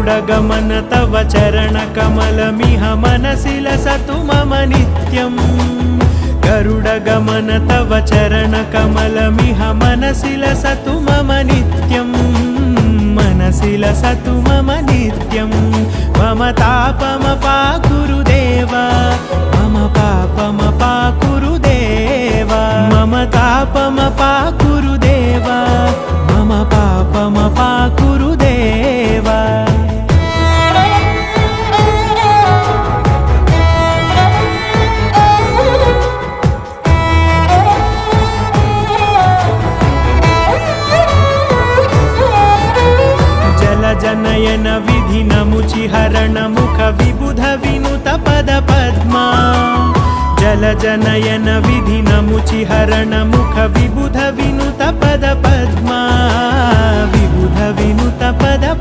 गरुडगमन तव चरणकमलमिह मनसि लसतु मम नित्यम् गरुडगमन तव चरणकमलमिह मनसि लसतु मम नित्यम् मनसि लसतु मम नित्यं मम तापमपाकुरु देवा मम पापमपाकुरु देवा मम तापमपाकुरु देवा मम पापमपाकुरु देवा जनयन विधि नमुचिहरण मुख विबुध विनुत पद पद्मा जल जनयन विधि नमुचिहरण मुख विबुध विनुत पद पद्मा विबुध विनुत पद